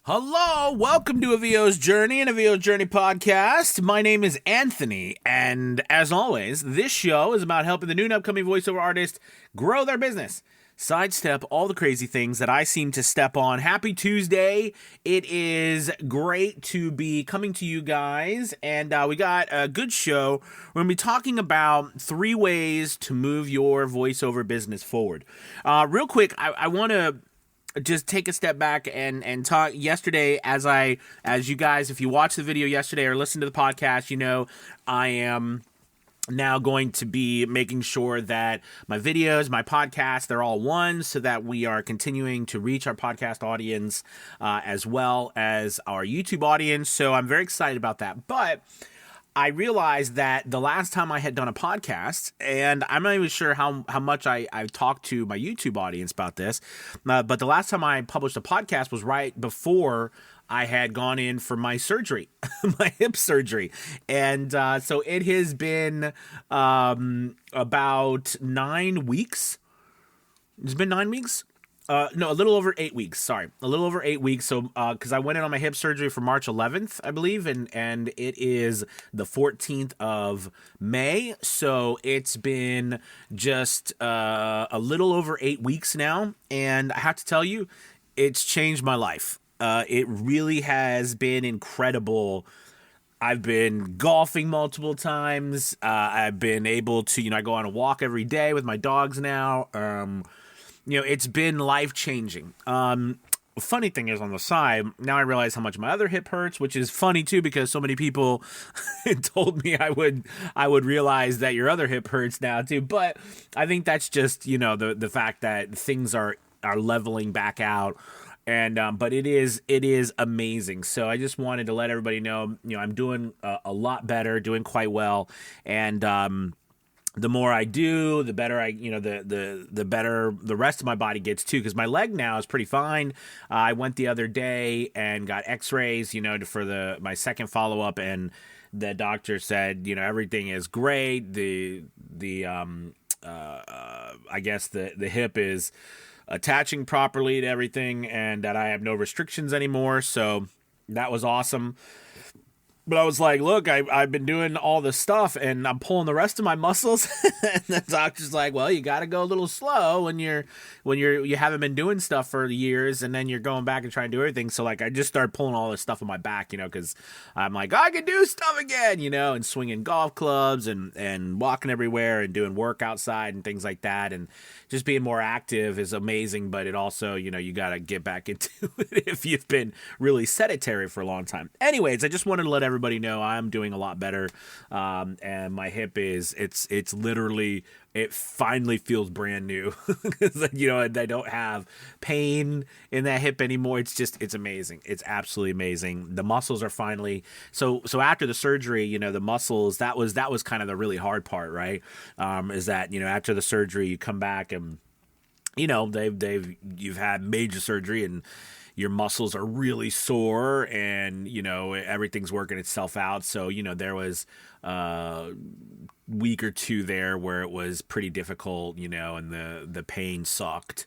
Hello, welcome to A VO's Journey and A VO's Journey podcast. My name is Anthony, and as always, this show is about helping the new and upcoming voiceover artists grow their business, sidestep all the crazy things that I seem to step on. Happy Tuesday. It is great to be coming to you guys, and we got a good show. We're going to be talking about 3 ways to move your voiceover business forward. Real quick, I want to just take a step back and talk. Yesterday, as you guys, if you watched the video yesterday or listened to the podcast, you know I am now going to be making sure that my videos, my podcasts, they're all one, so that we are continuing to reach our podcast audience as well as our YouTube audience. So I'm very excited about that. But I realized that the last time I had done a podcast, and I'm not even sure how much I talked to my YouTube audience about this, but the last time I published a podcast was right before I had gone in for my surgery, my hip surgery. And so it has been about 9 weeks. It's been 9 weeks? No, a little over 8 weeks. Sorry, a little over 8 weeks. So, because I went in on my hip surgery for March 11th, I believe, and it is the 14th of May. So it's been just a little over 8 weeks now, and I have to tell you, it's changed my life. It really has been incredible. I've been golfing multiple times. I've been able to, I go on a walk every day with my dogs now. It's been life-changing. Funny thing is, on the side, now I realize how much my other hip hurts, which is funny too, because so many people told me I would realize that your other hip hurts now too. But I think that's just, the fact that things are leveling back out. And but it is amazing. So I just wanted to let everybody know, I'm doing a lot better, doing quite well, and the more I do, the better the better the rest of my body gets too. Because my leg now is pretty fine. I went the other day and got X-rays, for my second follow up, and the doctor said, everything is great. I guess the hip is attaching properly to everything, and that I have no restrictions anymore. So that was awesome. But I was like, look, I've been doing all this stuff and I'm pulling the rest of my muscles. And the doctor's like, well, you got to go a little slow when you haven't been doing stuff for years, and then you're going back and trying to do everything. So like, I just started pulling all this stuff on my back, because I'm like, I can do stuff again, and swinging golf clubs and walking everywhere and doing work outside and things like that. And just being more active is amazing, but it also, you got to get back into it if you've been really sedentary for a long time. Anyways, I just wanted to let everybody know I'm doing a lot better, and my hip it's literally, it finally feels brand new. I don't have pain in that hip anymore. It's amazing. It's absolutely amazing. The muscles are finally, so after the surgery, the muscles, that was kind of the really hard part, right? Is that, after the surgery you come back and, you've had major surgery and your muscles are really sore, and everything's working itself out. So there was a week or two there where it was pretty difficult, and the pain sucked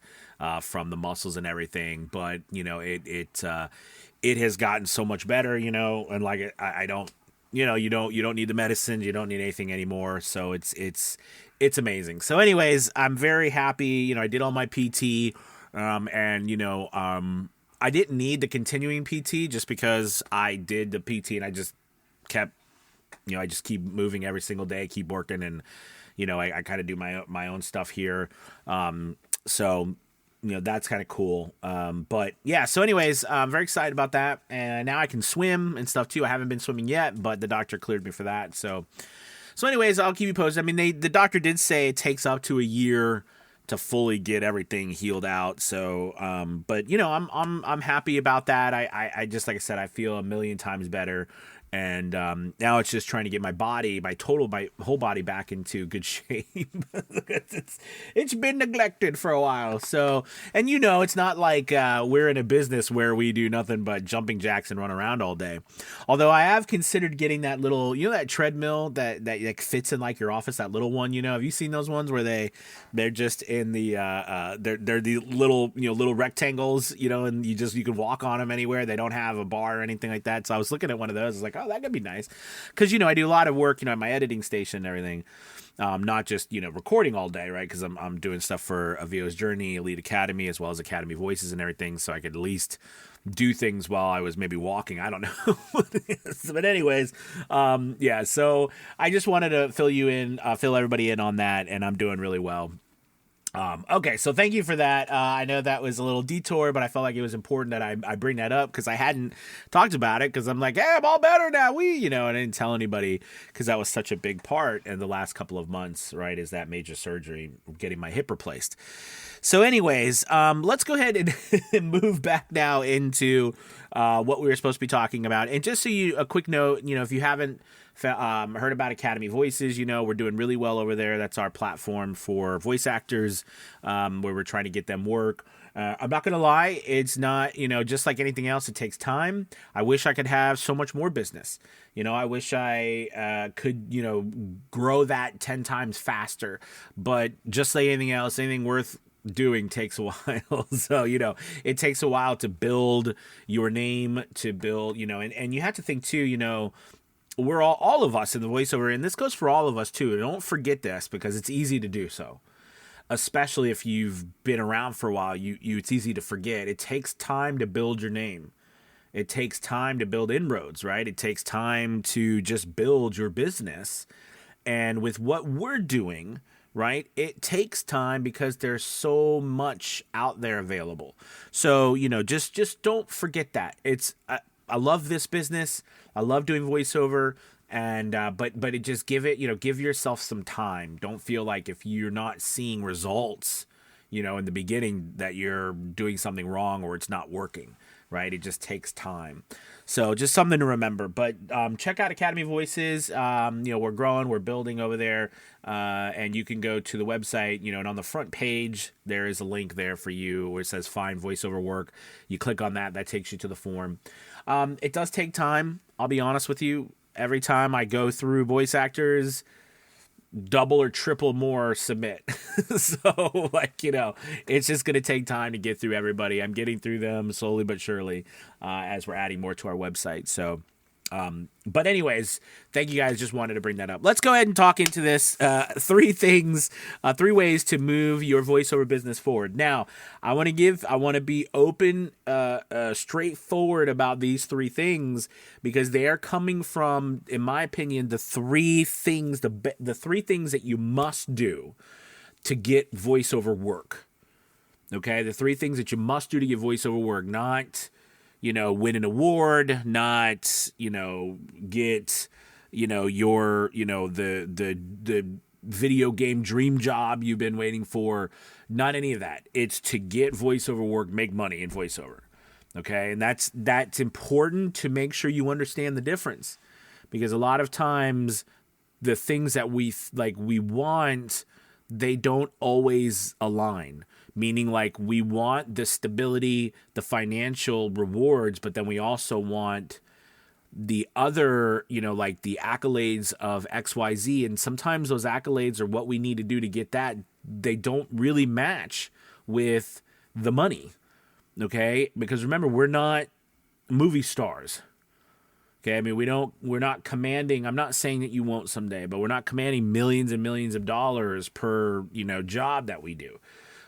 from the muscles and everything. But it has gotten so much better, and like I don't, you don't need the medicine, you don't need anything anymore. So it's amazing. So anyways, I'm very happy. I did all my PT, and I didn't need the continuing PT just because I did the PT and I just kept, I just keep moving every single day, keep working, and I kind of do my own stuff here. So that's kind of cool. But yeah, so anyways, I'm very excited about that, and now I can swim and stuff too. I haven't been swimming yet, but the doctor cleared me for that. So anyways, I'll keep you posted. I mean, the doctor did say it takes up to a year to fully get everything healed out. So, but I'm happy about that. I just, like I said, I feel a million times better. And now it's just trying to get my whole body back into good shape. It's been neglected for a while. So, and it's not like we're in a business where we do nothing but jumping jacks and run around all day. Although I have considered getting that little, that treadmill that like fits in like your office, that little one. Have you seen those ones where they're just in the they're the little little rectangles, and you can walk on them anywhere. They don't have a bar or anything like that. So I was looking at one of those. I was like, oh, that could be nice, because I do a lot of work at my editing station and everything, not just recording all day, right? Because I'm doing stuff for A VO's Journey, Elite Academy, as well as Academy Voices and everything, so I could at least do things while I was maybe walking. I don't know. But anyways, yeah, so I just wanted to fill everybody in on that, and I'm doing really well. Okay, so thank you for that. I know that was a little detour, but I felt like it was important that I bring that up, because I hadn't talked about it, because I'm like, hey, I'm all better now. And I didn't tell anybody, because that was such a big part in the last couple of months, right, is that major surgery, getting my hip replaced. So anyways, let's go ahead and move back now into what we were supposed to be talking about. And just so a quick note, if you haven't heard about Academy Voices, we're doing really well over there. That's our platform for voice actors, where we're trying to get them work. I'm not going to lie, it's not, just like anything else, it takes time. I wish I could have so much more business. I wish I could, grow that 10 times faster. But just like anything else, anything worth doing takes a while. So, it takes a while to build your name, to build, and you have to think too, we're all of us in the voiceover, and this goes for all of us too. Don't forget this, because it's easy to do so, especially if you've been around for a while. It's easy to forget. It takes time to build your name. It takes time to build inroads, right? It takes time to just build your business. And with what we're doing, right, it takes time, because there's so much out there available. So, just don't forget that. I love this business. I love doing voiceover, and but it just give yourself some time. Don't feel like if you're not seeing results, in the beginning, that you're doing something wrong or it's not working, right? It just takes time. So just something to remember. But check out Academy Voices. We're growing, we're building over there, and you can go to the website, and on the front page, there is a link there for you where it says Find Voiceover Work. You click on that takes you to the form. It does take time. I'll be honest with you. Every time I go through voice actors, double or triple more submit. So, it's just going to take time to get through everybody. I'm getting through them slowly but surely, as we're adding more to our website. So, but anyways, thank you guys. Just wanted to bring that up. Let's go ahead and talk into this. 3 ways to move your voiceover business forward. Now, I want to be open, straightforward about these 3 things, because they are coming from, in my opinion, the 3 things, the 3 things that you must do to get voiceover work. Okay. The 3 things that you must do to get voiceover work, not, win an award, not, get, your, the video game dream job you've been waiting for, not any of that. It's to get voiceover work, make money in voiceover. Okay. And that's important to make sure you understand the difference, because a lot of times the things that we want, they don't always align. Meaning, like, we want the stability, the financial rewards, but then we also want the other, like the accolades of XYZ. And sometimes those accolades are what we need to do to get that. They don't really match with the money. Okay. Because remember, we're not movie stars. Okay. I mean, we're not commanding, I'm not saying that you won't someday, but we're not commanding millions and millions of dollars per, job that we do.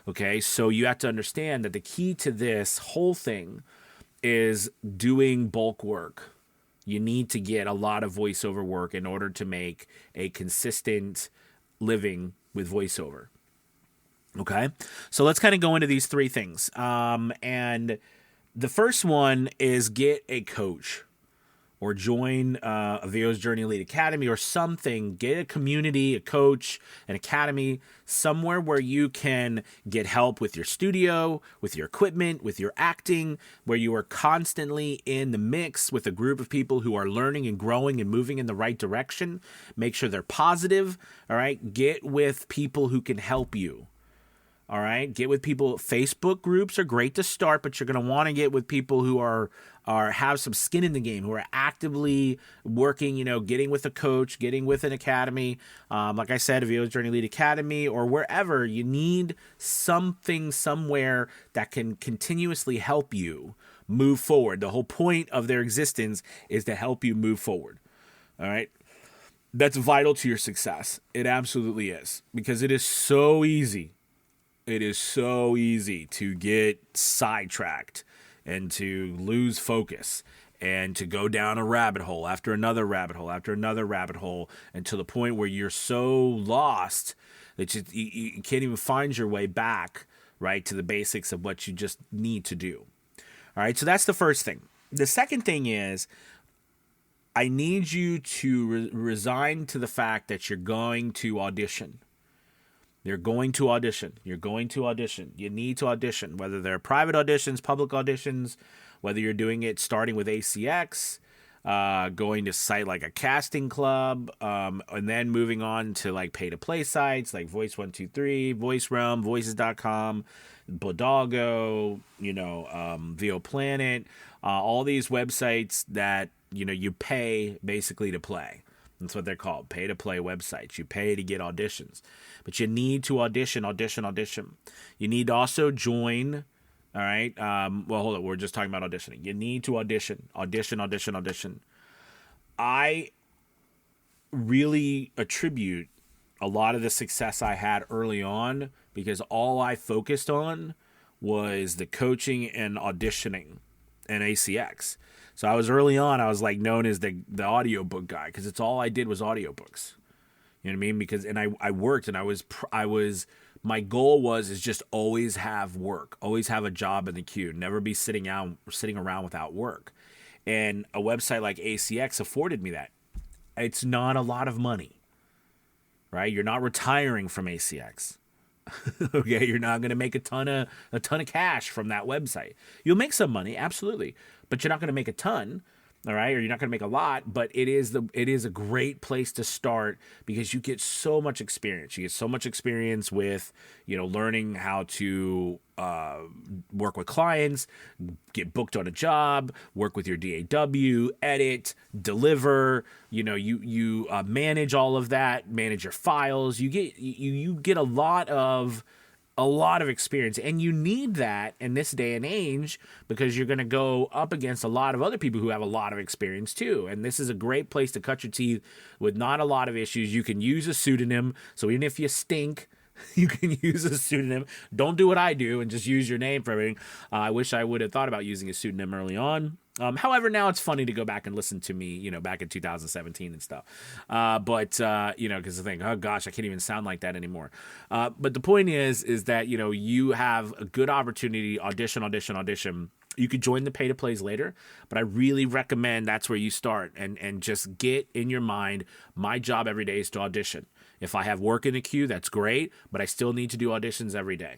Okay, so you have to understand that the key to this whole thing is doing bulk work. You need to get a lot of voiceover work in order to make a consistent living with voiceover. Okay, so let's kind of go into these 3 things. And the first one is get a coach. or join a VO's Journey Elite Academy or something. Get a community, a coach, an academy, somewhere where you can get help with your studio, with your equipment, with your acting, where you are constantly in the mix with a group of people who are learning and growing and moving in the right direction. Make sure they're positive, all right? Get with people who can help you. All right, get with people. Facebook groups are great to start, but you're going to want to get with people who are have some skin in the game, who are actively working. Getting with a coach, getting with an academy. Like I said, VO's Journey Elite Academy or wherever. You need something somewhere that can continuously help you move forward. The whole point of their existence is to help you move forward. All right. That's vital to your success. It absolutely is, because it is so easy. It is so easy to get sidetracked and to lose focus and to go down a rabbit hole after another rabbit hole after another rabbit hole, and to the point where you're so lost that you can't even find your way back, right, to the basics of what you just need to do. All right, so that's the first thing. The second thing is, I need you to resign to the fact that you're going to audition. You're going to audition. You're going to audition. You need to audition, whether they're private auditions, public auditions, whether you're doing it starting with ACX, going to site like a casting club, and then moving on to like pay-to-play sites like Voice123, Voice Realm, Voices.com, Bodoggo, VO Planet, all these websites that, you pay basically to play. That's what they're called, pay-to-play websites. You pay to get auditions. But you need to audition. You need to also join, all right? Well, hold on. We're just talking about auditioning. You need to audition. Audition. I really attribute a lot of the success I had early on because all I focused on was the coaching and auditioning and ACX. So I was early on, I was like known as the audiobook guy because it's all I did was audiobooks. You know what I mean? Because I worked and I was my goal is just always have work, always have a job in the queue, never be sitting around without work. And a website like ACX afforded me that. It's not a lot of money, right? You're not retiring from ACX. Okay, you're not going to make a ton of cash from that website. You'll make some money, absolutely, but you're not going to make a ton, all right? Or you're not going to make a lot, but it is a great place to start because you get so much experience. You get so much experience with, learning how to work with clients, get booked on a job, work with your DAW, edit, deliver, you manage all of that, manage your files. You get a lot of experience, and you need that in this day and age because you're going to go up against a lot of other people who have a lot of experience too. And this is a great place to cut your teeth with not a lot of issues. You can use a pseudonym. So even if you stink, you can use a pseudonym. Don't do what I do and just use your name for everything. I wish I would have thought about using a pseudonym early on. However, now it's funny to go back and listen to me, back in 2017 and stuff. Because the thing, oh gosh, I can't even sound like that anymore. But the point is that, you have a good opportunity, audition. You could join the pay to plays later, but I really recommend that's where you start and just get in your mind, my job every day is to audition. If I have work in the queue, that's great, but I still need to do auditions every day.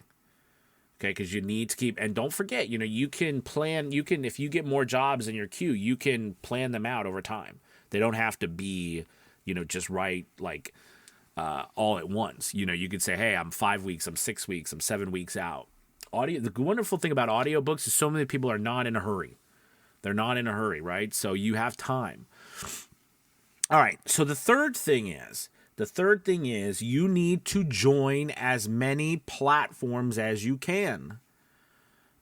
Okay, because you need to keep, and don't forget, you can plan, if you get more jobs in your queue, you can plan them out over time. They don't have to be, just right, like, all at once. You could say, hey, I'm 5 weeks, I'm 6 weeks, I'm 7 weeks out. The wonderful thing about audiobooks is so many people are not in a hurry. They're not in a hurry, right? So you have time. All right, so the third thing is you need to join as many platforms as you can.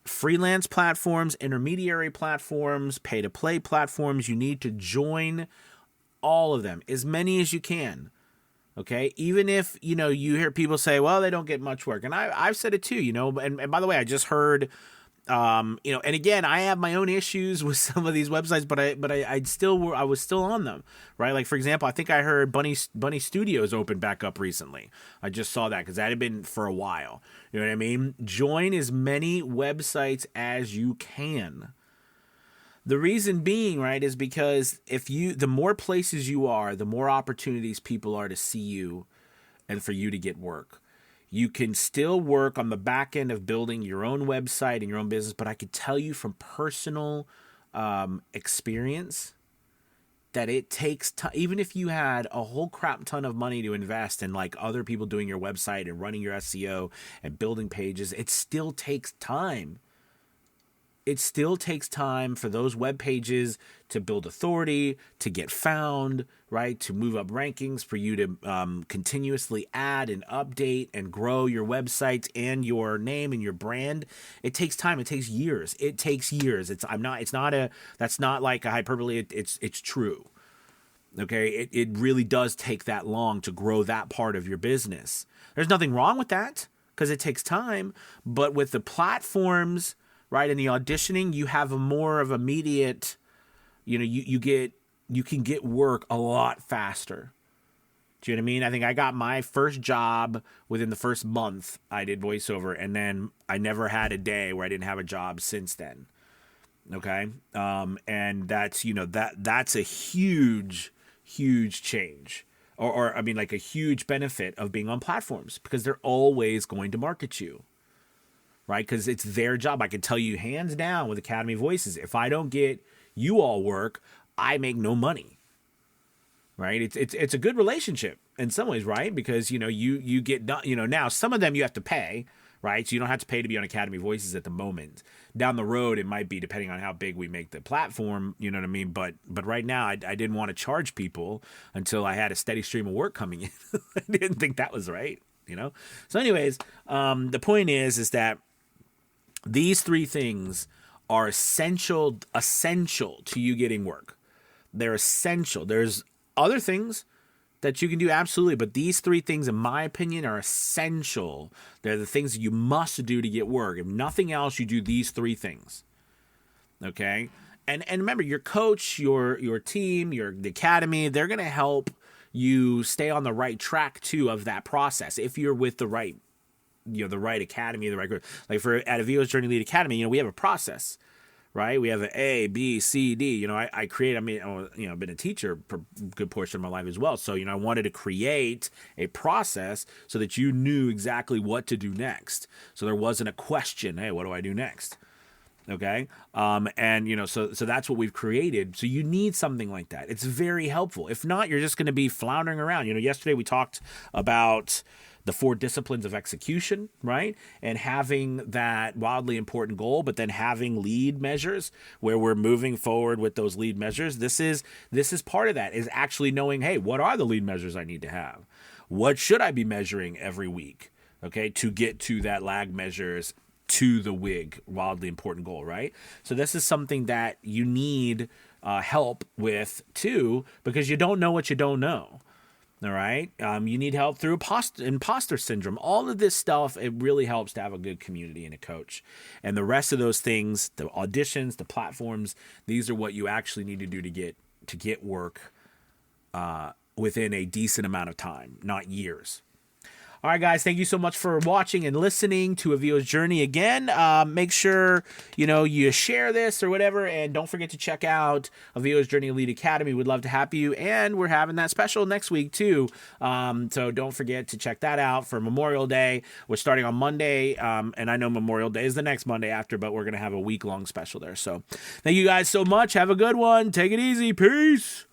Freelance platforms, intermediary platforms, pay-to-play platforms. You need to join all of them, as many as you can. Okay? Even if, you hear people say, well, they don't get much work. And I've said it too, and by the way, I just heard... and again, I have my own issues with some of these websites, but I was still on them, right? Like, for example, I think I heard Bunny Studios opened back up recently. I just saw that because that had been for a while. You know what I mean? Join as many websites as you can. The reason being, right, is because the more places you are, the more opportunities people are to see you and for you to get work. You can still work on the back end of building your own website and your own business, but I could tell you from personal experience that it takes time. Even if you had a whole crap ton of money to invest in like other people doing your website and running your SEO and building pages, it still takes time. It still takes time for those web pages to build authority, to get found, right? To move up rankings, for you to continuously add and update and grow your websites and your name and your brand. It takes time. It takes years. It takes years. That's not like a hyperbole. It's true. Okay. It really does take that long to grow that part of your business. There's nothing wrong with that because it takes time, but with the platforms, right, in the auditioning, you have a more of immediate, you can get work a lot faster. Do you know what I mean? I think I got my first job within the first month I did voiceover, and then I never had a day where I didn't have a job since then. Okay. And that's, that's a huge, huge change. Or I mean, like a huge benefit of being on platforms, because they're always going to market you. Right? Because it's their job. I can tell you hands down with Academy Voices, if I don't get you all work, I make no money. Right? It's a good relationship in some ways, right? Because, you get done, now some of them you have to pay, right? So you don't have to pay to be on Academy Voices at the moment. Down the road, it might be depending on how big we make the platform, you know what I mean? But right now, I didn't want to charge people until I had a steady stream of work coming in. I didn't think that was right, So anyways, the point is that these three things are essential to you getting work. They're essential. There's other things that you can do, absolutely, but these three things, in my opinion, are essential. They're the things that you must do to get work. If nothing else, you do these three things. Okay? And remember, your coach, your team, the academy, they're going to help you stay on the right track too of that process. If you're with the right academy, the right group. Like at Avio's Journey Lead Academy, we have a process, right? We have an A, B, C, D. I've been a teacher for a good portion of my life as well. So, I wanted to create a process so that you knew exactly what to do next. So there wasn't a question, hey, what do I do next? Okay. So that's what we've created. So you need something like that. It's very helpful. If not, you're just going to be floundering around. Yesterday we talked about the 4 disciplines of execution, right? And having that wildly important goal, but then having lead measures where we're moving forward with those lead measures. This is part of that, is actually knowing, hey, what are the lead measures I need to have? What should I be measuring every week? Okay, to get to that lag measures to the WIG, wildly important goal, right? So this is something that you need help with too, because you don't know what you don't know. All right. You need help through imposter syndrome. All of this stuff, it really helps to have a good community and a coach. And the rest of those things, the auditions, the platforms, these are what you actually need to do to get work within a decent amount of time, not years. All right, guys, thank you so much for watching and listening to Avio's Journey again. Make sure, you share this or whatever, and don't forget to check out Avio's Journey Elite Academy. We'd love to have you, and we're having that special next week, too. So don't forget to check that out for Memorial Day. We're starting on Monday, and I know Memorial Day is the next Monday after, but we're going to have a week-long special there. So thank you guys so much. Have a good one. Take it easy. Peace.